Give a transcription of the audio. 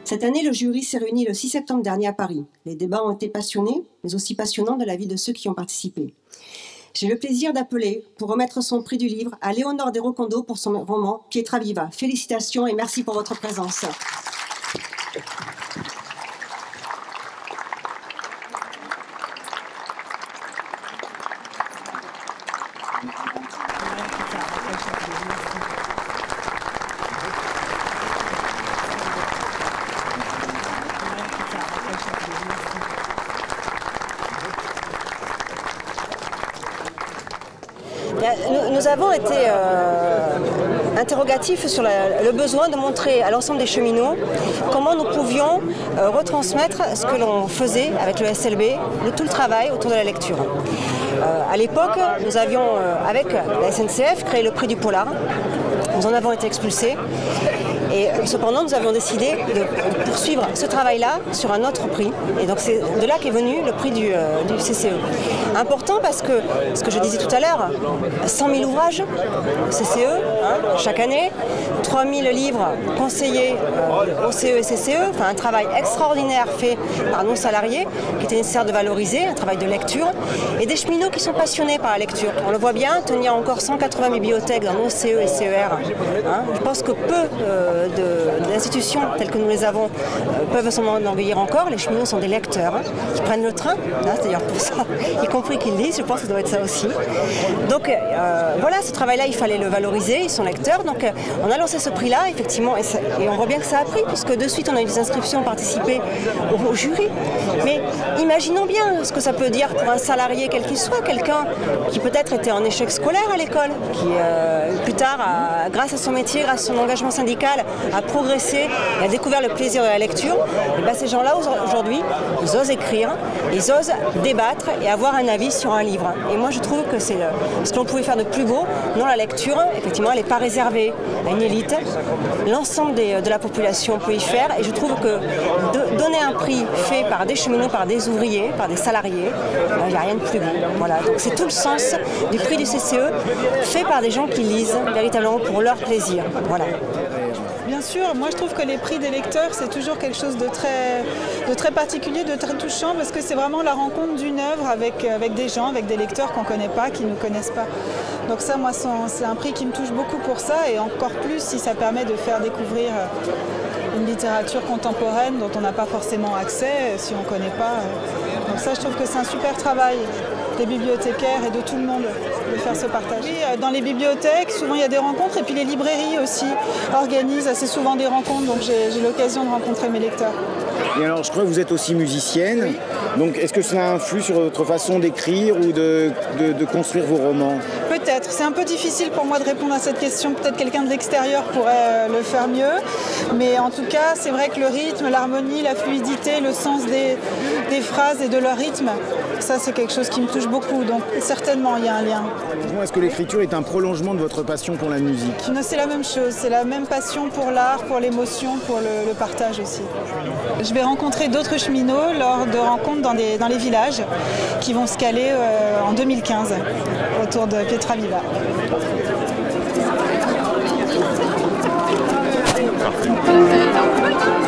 Cette année, le jury s'est réuni le 6 septembre dernier à Paris. Les débats ont été passionnés, mais aussi passionnants de la vie de ceux qui ont participé. J'ai le plaisir d'appeler, pour remettre son prix du livre, à Léonore Desrocondo pour son roman « Pietra Viva ». Félicitations et merci pour votre présence. Nous avons été interrogatifs sur le besoin de montrer à l'ensemble des cheminots comment nous pouvions retransmettre ce que l'on faisait avec le SLB, tout le travail autour de la lecture. À l'époque, nous avions, avec la SNCF, créé le prix du polar. Nous en avons été expulsés. Et cependant, nous avions décidé de poursuivre ce travail-là sur un autre prix. Et donc c'est de là qu'est venu le prix du CCE. Important parce que, ce que je disais tout à l'heure, 100 000 ouvrages CCE chaque année, 3 000 livres conseillés au CE et CCE, enfin un travail extraordinaire fait par nos salariés qui était nécessaire de valoriser, un travail de lecture, et des cheminots qui sont passionnés par la lecture. On le voit bien, tenir encore 180 bibliothèques dans nos CE et CER. Je pense que peu d'institutions telles que nous les avons peuvent s'en enorgueillir encore. Les cheminots sont des lecteurs qui prennent le train, c'est-à-dire pour ça, y compris qu'ils lisent, je pense que ça doit être ça aussi. Donc voilà, ce travail-là, il fallait le valoriser, ils sont lecteurs. Donc on a lancé ce prix-là, effectivement, et on voit bien que ça a pris, puisque de suite on a eu des inscriptions participées au jury. Mais imaginons bien ce que ça peut dire pour un salarié, quel qu'il soit, quelqu'un qui peut-être était en échec scolaire à l'école, qui plus tard, grâce à son métier, grâce à son engagement syndical, a progressé et a découvert le plaisir de la lecture. Et bien ces gens-là, aujourd'hui, ils osent écrire, ils osent débattre et avoir un avis sur un livre. Et moi, je trouve que c'est ce que l'on pouvait faire de plus beau. Non, la lecture, effectivement, elle n'est pas réservée à une élite. L'ensemble de la population peut y faire. Et je trouve que donner un prix fait par des cheminots, par des ouvriers, par des salariés, il n'y a rien de plus beau. Voilà. Donc c'est tout le sens du prix du CCE, fait par des gens qui lisent véritablement pour leur plaisir. Voilà. Bien sûr, moi je trouve que les prix des lecteurs c'est toujours quelque chose de très particulier, de très touchant parce que c'est vraiment la rencontre d'une œuvre avec des gens, avec des lecteurs qu'on ne connaît pas, qui ne nous connaissent pas. Donc ça, moi c'est un prix qui me touche beaucoup pour ça et encore plus si ça permet de faire découvrir une littérature contemporaine dont on n'a pas forcément accès si on ne connaît pas. Donc ça, je trouve que c'est un super travail des bibliothécaires et de tout le monde de faire ce partage. Oui, dans les bibliothèques, souvent il y a des rencontres et puis les librairies aussi organisent assez souvent des rencontres, donc j'ai l'occasion de rencontrer mes lecteurs. Et alors, je crois que vous êtes aussi musicienne, oui. Donc est-ce que ça influe sur votre façon d'écrire ou de construire vos romans? Peut-être, c'est un peu difficile pour moi de répondre à cette question, peut-être quelqu'un de l'extérieur pourrait le faire mieux, mais en tout cas c'est vrai que le rythme, l'harmonie, la fluidité, le sens des phrases et de leur rythme, ça c'est quelque chose qui me touche beaucoup, donc certainement il y a un lien. Est-ce que l'écriture est un prolongement de votre passion pour la musique? C'est la même chose, c'est la même passion pour l'art, pour l'émotion, pour le partage aussi. Je vais rencontrer d'autres cheminots lors de rencontres dans les villages qui vont se caler en 2015 autour de Pietra Viva. Parfait.